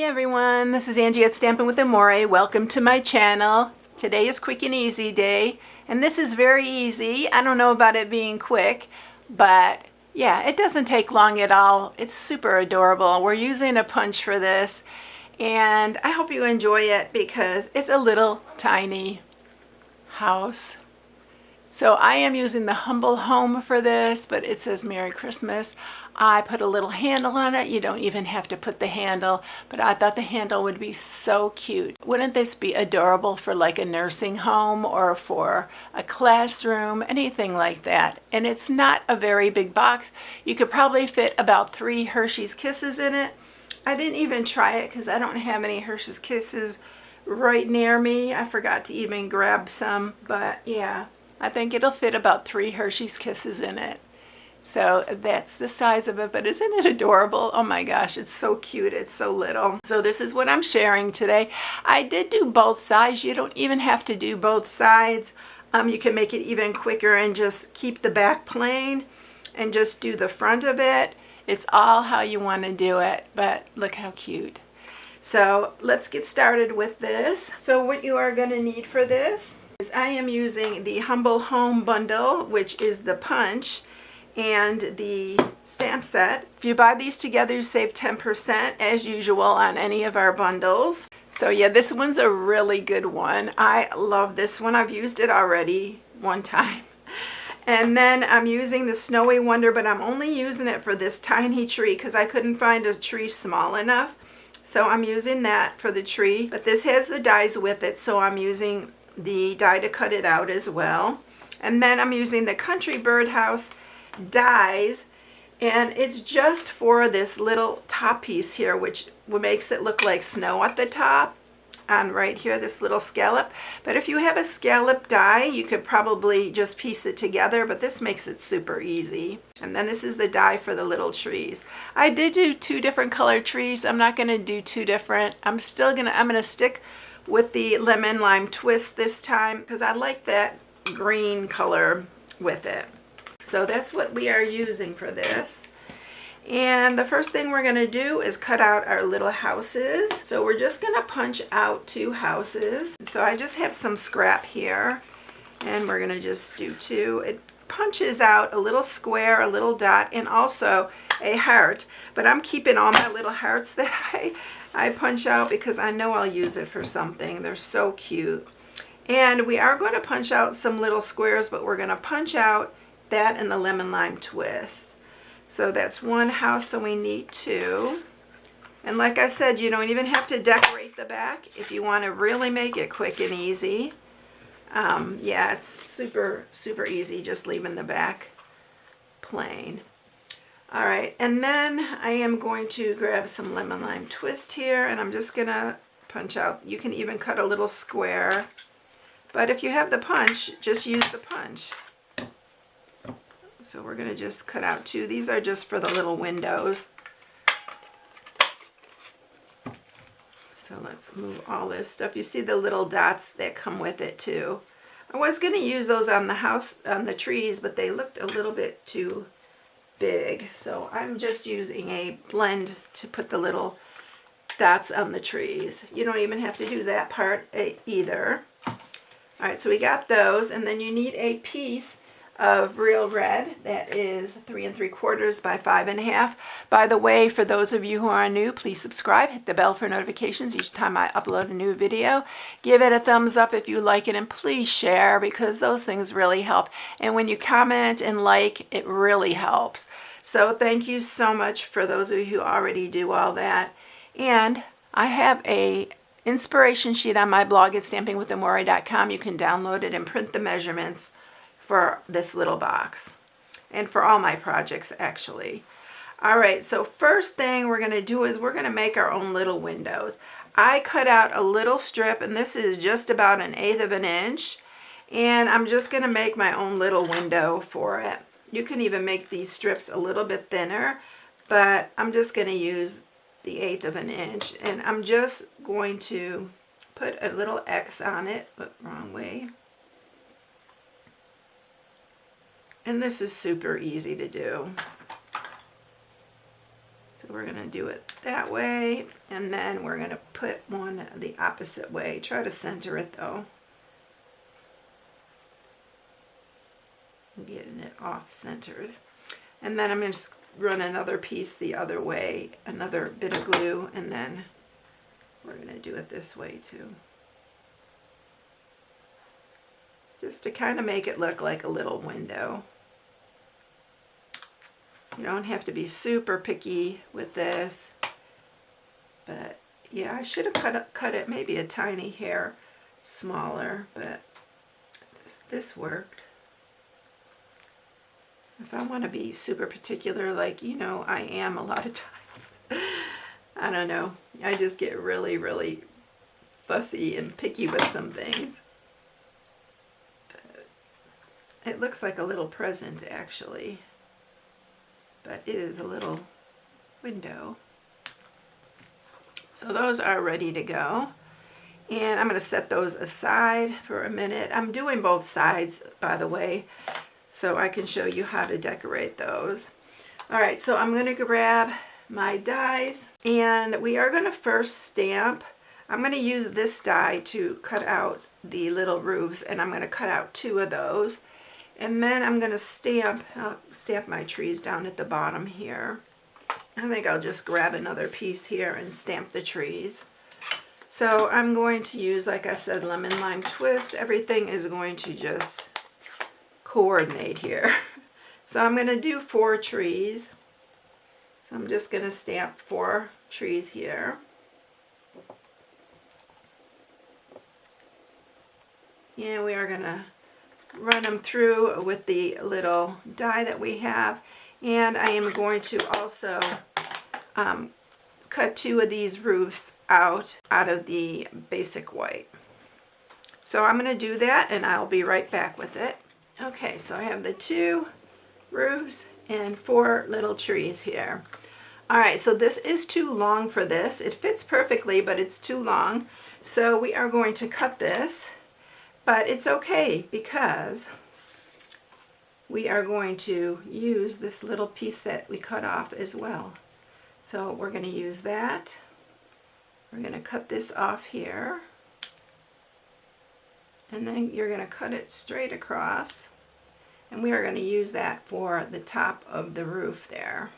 everyone, this is Angie at Stampin' with Amore. Welcome to my channel. Today is quick and easy day, and this is very easy. I don't know about it being quick, but yeah, it doesn't take long at all. It's super adorable. We're using a punch for this, and I hope you enjoy it because it's a little tiny house. So I am using the Humble Home for this, but it says Merry Christmas. I put a little handle on it. You don't even have to put the handle, but I thought the handle would be so cute. Wouldn't this be adorable for like a nursing home or for a classroom, anything like that? And it's not a very big box. You could probably fit about 3 Hershey's Kisses in it. I didn't even try it because I don't have any Hershey's Kisses right near me. I forgot to even grab some, but yeah. I think it'll fit about 3 Hershey's Kisses in it. So that's the size of it, but isn't it adorable? Oh my gosh, it's so cute. It's so little. So this is what I'm sharing today. I did do both sides. You don't even have to do both sides. You can make it even quicker and just keep the back plain and just do the front of it. It's all how you want to do it, but look how cute. So let's get started with this. So what you are going to need for this is I am using the Humble Home bundle, which is the punch and the stamp set. If you buy these together, you save 10% as usual on any of our bundles. So yeah, this one's a really good one. I love this one. I've used it already one time. And then I'm using the Snowy Wonder, but I'm only using it for this tiny tree because I couldn't find a tree small enough. So I'm using that for the tree, but this has the dies with it, so I'm using the die to cut it out as well. And then I'm using the Country Birdhouse dies, and it's just for this little top piece here, which makes it look like snow at the top on right here, this little scallop. But if you have a scallop die, you could probably just piece it together, but this makes it super easy. And then this is the die for the little trees. I did do 2 different color trees. I'm not going to do 2 different. I'm going to stick with the lemon lime twist this time because I like that green color with it. So that's what we are using for this. And the first thing we're going to do is cut out our little houses. So we're just going to punch out 2 houses. So I just have some scrap here, and we're going to just do 2. It punches out a little square, a little dot, and also a heart. But I'm keeping all my little hearts that I punch out because I know I'll use it for something. They're so cute. And we are going to punch out some little squares, but we're going to punch out that and the lemon lime twist. So that's 1 house, so we need 2. And like I said, you don't even have to decorate the back if you want to really make it quick and easy. Yeah, it's super, super easy just leaving the back plain. All right, and then I am going to grab some lemon lime twist here, and I'm just going to punch out. You can even cut a little square, but if you have the punch, just use the punch. So we're going to just cut out 2. These are just for the little windows. So let's move all this stuff. You see the little dots that come with it too. I was going to use those on the house, on the trees, but they looked a little bit too big. So I'm just using a blend to put the little dots on the trees. You don't even have to do that part either. All right, so we got those, and then you need a piece of real red that is 3 3/4 by 5 1/2. By the way, for those of you who are new, please subscribe, hit the bell for notifications each time I upload a new video. Give it a thumbs up if you like it, and please share because those things really help. And when you comment and like, it really helps. So thank you so much for those of you who already do all that. And I have a inspiration sheet on my blog at StampingWithAmore.com. You can download it and print the measurements for this little box and for all my projects actually. All right, so first thing we're going to do is we're going to make our own little windows. I cut out a little strip, and this is just about 1/8 of an inch, and I'm just going to make my own little window for it. You can even make these strips a little bit thinner, but I'm just going to use the 1/8 of an inch, and I'm just going to put a little X on it, but wrong way. And this is super easy to do. So we're going to do it that way, and then we're going to put one the opposite way. Try to center it though. Getting it off centered. And then I'm going to just run another piece the other way, another bit of glue, and then we're going to do it this way too. Just to kind of make it look like a little window. You don't have to be super picky with this, but yeah, I should have cut it maybe a tiny hair smaller, but this worked. If I want to be super particular, like, you know, I am a lot of times, I don't know, I just get really, really fussy and picky with some things. But it looks like a little present, actually, but it is a little window. So those are ready to go. And I'm going to set those aside for a minute. I'm doing both sides, by the way, so I can show you how to decorate those. All right, so I'm going to grab my dies, and we are going to first stamp. I'm going to use this die to cut out the little roofs, and I'm going to cut out 2 of those. And then I'm going to stamp my trees down at the bottom here. I think I'll just grab another piece here and stamp the trees. So I'm going to use, like I said, lemon lime twist. Everything is going to just coordinate here. So I'm going to do 4 trees. So I'm just going to stamp 4 trees here. And we are going to run them through with the little die that we have. And I am going to also cut 2 of these roofs out of the basic white. So I'm going to do that, and I'll be right back with it. Okay, so I have the 2 roofs and 4 little trees here. All right, so this is too long for this. It fits perfectly, but it's too long. So we are going to cut this, but it's okay because we are going to use this little piece that we cut off as well. So we're going to use that. We're going to cut this off here. And then you're going to cut it straight across. And we are going to use that for the top of the roof there.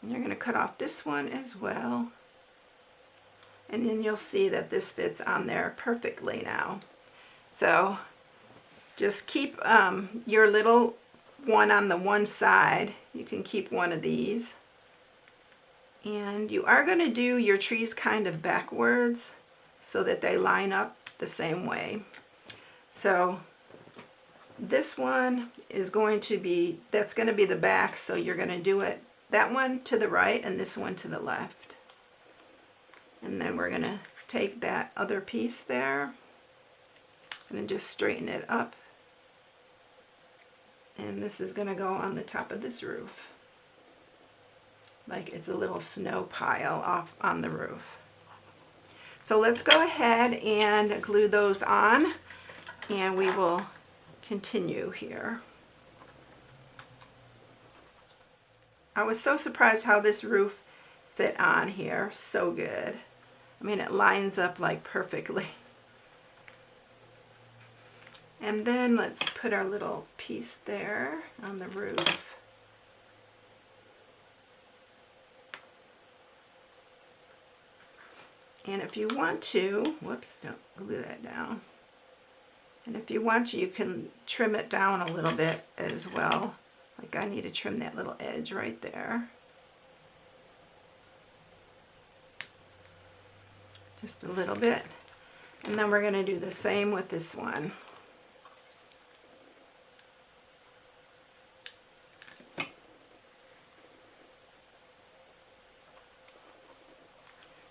And you're going to cut off this one as well. And then you'll see that this fits on there perfectly now. So just keep your little one on the one side. You can keep one of these. And you are going to do your trees kind of backwards so that they line up the same way. So this one is going to be, that's going to be the back, so you're going to do it, that one to the right and this one to the left. And then we're going to take that other piece there and just straighten it up. And this is going to go on the top of this roof, like it's a little snow pile off on the roof. So let's go ahead and glue those on, and we will continue here. I was so surprised how this roof fit on here. So good. I mean, it lines up like perfectly. And then let's put our little piece there on the roof. And if you want to, whoops, don't glue that down. And if you want to, you can trim it down a little bit as well. Like I need to trim that little edge right there. Just a little bit. And then we're going to do the same with this one.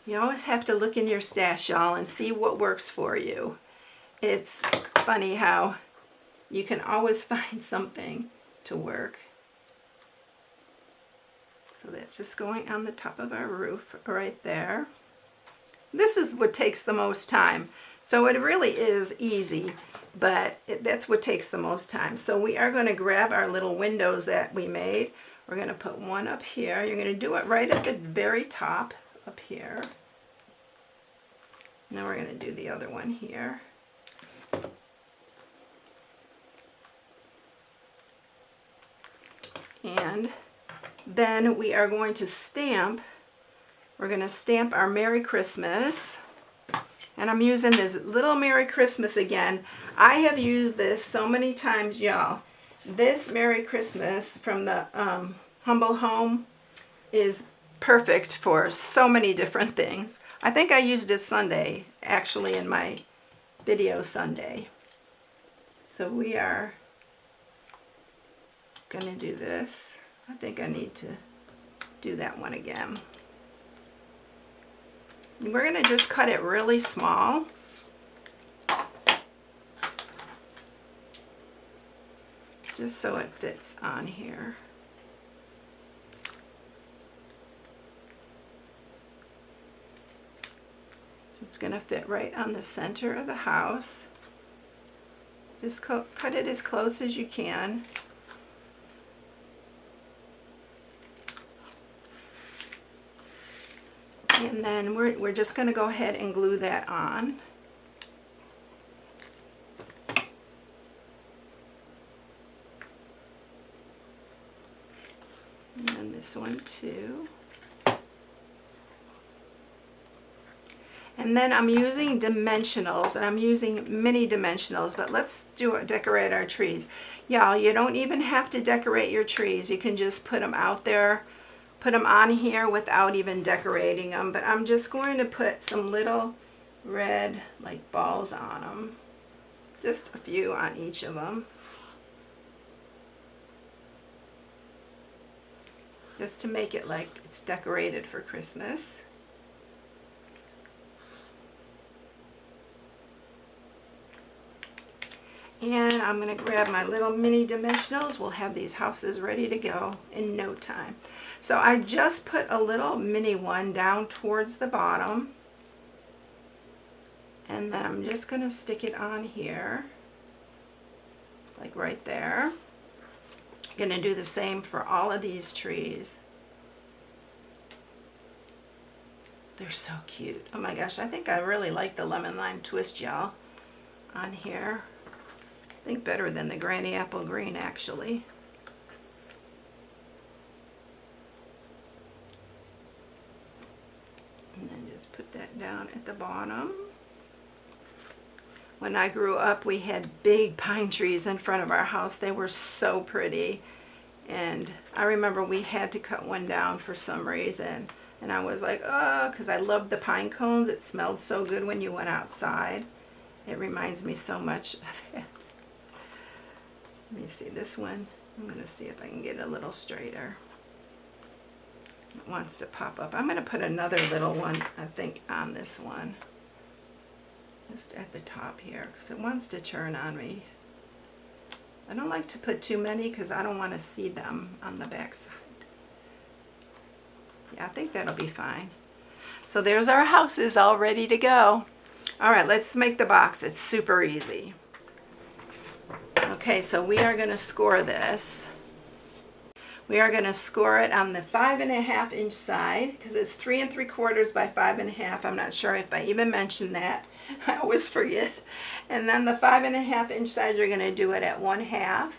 You always have to look in your stash, y'all, and see what works for you. It's funny how you can always find something to work. So that's just going on the top of our roof right there. This is what takes the most time. So it really is easy, but that's what takes the most time. So we are going to grab our little windows that we made. We're going to put one up here. You're going to do it right at the very top up here. Now we're going to do the other one here. And then we are going to stamp. We're going to stamp our Merry Christmas. And I'm using this little Merry Christmas again. I have used this so many times, y'all. This Merry Christmas from the Humble Home is perfect for so many different things. I think I used it Sunday, actually, in my video Sunday. So we are going to do this. I think I need to do that one again. We're going to just cut it really small. Just so it fits on here. It's going to fit right on the center of the house. Just cut it as close as you can. And then we're just going to go ahead and glue that on. And then this one too. And then I'm using dimensionals, and I'm using mini dimensionals, but let's decorate our trees. Y'all, you don't even have to decorate your trees. You can just put them out there, put them on here without even decorating them. But I'm just going to put some little red like balls on them. Just a few on each of them. Just to make it like it's decorated for Christmas. And I'm going to grab my little mini dimensionals. We'll have these houses ready to go in no time. So I just put a little mini one down towards the bottom. And then I'm just going to stick it on here, like right there. I'm going to do the same for all of these trees. They're so cute. Oh my gosh, I think I really like the lemon lime twist, y'all, on here. I think better than the granny apple green, actually. And then just put that down at the bottom. When I grew up, we had big pine trees in front of our house. They were so pretty. And I remember we had to cut one down for some reason. And I was like, oh, because I loved the pine cones. It smelled so good when you went outside. It reminds me so much of that. Let me see this one. I'm going to see if I can get it a little straighter. It wants to pop up. I'm going to put another little one, I think, on this one. Just at the top here, because it wants to turn on me. I don't like to put too many because I don't want to see them on the back side. Yeah, I think that'll be fine. So there's our houses all ready to go. All right, let's make the box. It's super easy. Okay, so we are going to score this. We are going to score it on the 5.5 inch side because it's 3 3/4 by 5.5. I'm not sure if I even mentioned that. I always forget. And then the 5.5 inch side, you're going to do it at 1/2,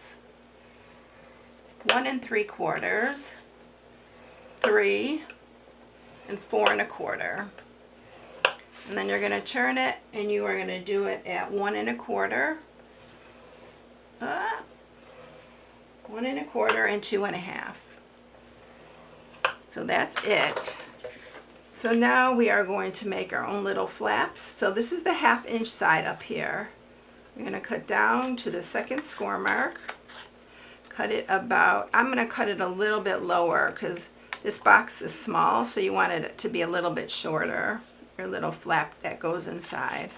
1 3/4, 3, and 4 1/4. And then you're going to turn it, and you are going to do it at 1 1/4. 1 1/4 and 2 1/2. So that's it. So now we are going to make our own little flaps. So this is the 1/2 inch side up here. We're going to cut down to the second score mark. Cut it about, I'm going to cut it a little bit lower because this box is small, so you want it to be a little bit shorter. Your little flap that goes inside.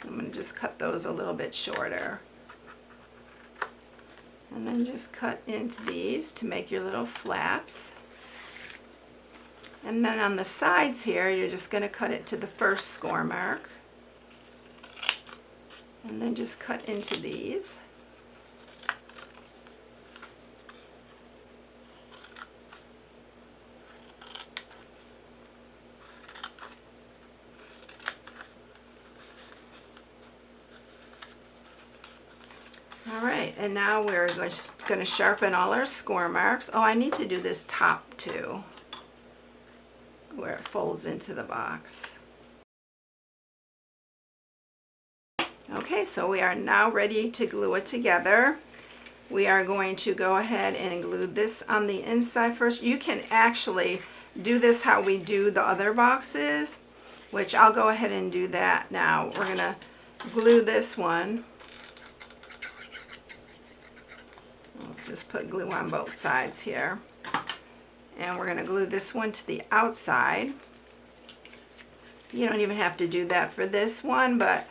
So I'm going to just cut those a little bit shorter. And then just cut into these to make your little flaps. And then on the sides here, you're just going to cut it to the first score mark. And then just cut into these. All right, and now we're just going to sharpen all our score marks. Oh, I need to do this top too, where it folds into the box. Okay, so we are now ready to glue it together. We are going to go ahead and glue this on the inside first. You can actually do this how we do the other boxes, which I'll go ahead and do that now. We're going to glue this one. Just put glue on both sides here. And we're going to glue this one to the outside. You don't even have to do that for this one, but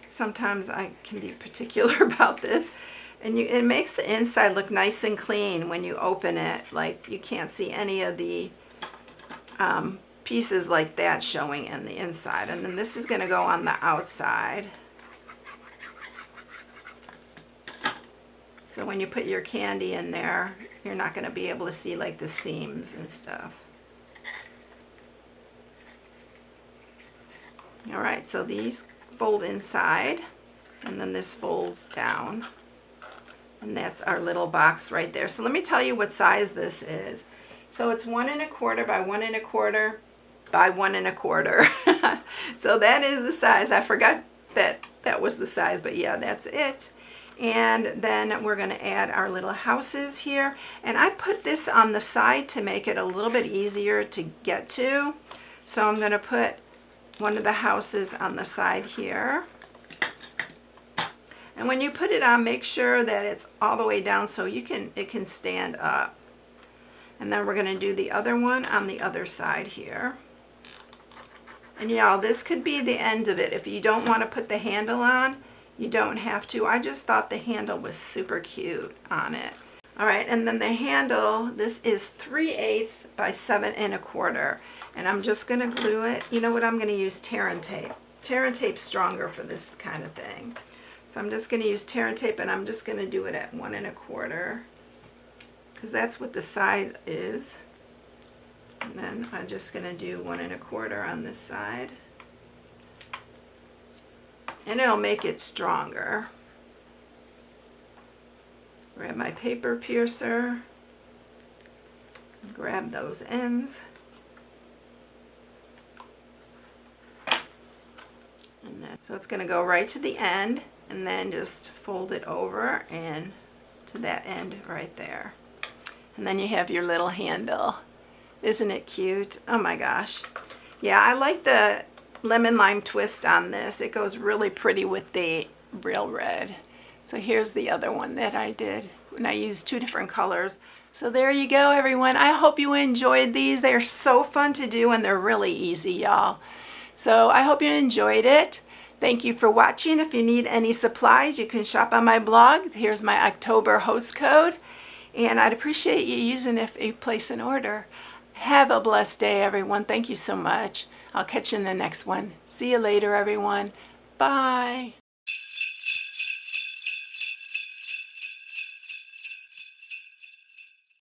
sometimes I can be particular about this. And it makes the inside look nice and clean when you open it. Like you can't see any of the pieces like that showing in the inside. And then this is going to go on the outside. So when you put your candy in there, you're not going to be able to see like the seams and stuff. All right, so these fold inside, and then this folds down. And that's our little box right there. So let me tell you what size this is. So it's 1 1/4 by 1 1/4 by 1 1/4. So that is the size. I forgot that was the size, but yeah, that's it. And then we're going to add our little houses here. And I put this on the side to make it a little bit easier to get to. So I'm going to put one of the houses on the side here. And when you put it on, make sure that it's all the way down so it can stand up. And then we're going to do the other one on the other side here. And y'all, this could be the end of it. If you don't want to put the handle on, you don't have to. I just thought the handle was super cute on it. All right, and then the handle, this is 3/8 by 7 1/4. And I'm just going to glue it. You know what? I'm going to use tear and tape. Tear and tape's stronger for this kind of thing. So I'm just going to use tear and tape, and I'm just going to do it at 1 1/4. Because that's what the side is. And then I'm just going to do 1 1/4 on this side. And it'll make it stronger. Grab my paper piercer. Grab those ends. And then, so it's going to go right to the end, and then just fold it over and to that end right there. And then you have your little handle. Isn't it cute? Oh my gosh. Yeah, I like the lemon lime twist on this. It goes really pretty with the real red. So here's the other one that I did, and I used 2 different colors. So there you go, everyone. I hope you enjoyed these. They're so fun to do, and they're really easy, y'all. So I hope you enjoyed it. Thank you for watching. If you need any supplies, you can shop on my blog. Here's my October host code, and I'd appreciate you using it if you place an order. Have a blessed day, everyone. Thank you so much. I'll catch you in the next one. See you later, everyone. Bye.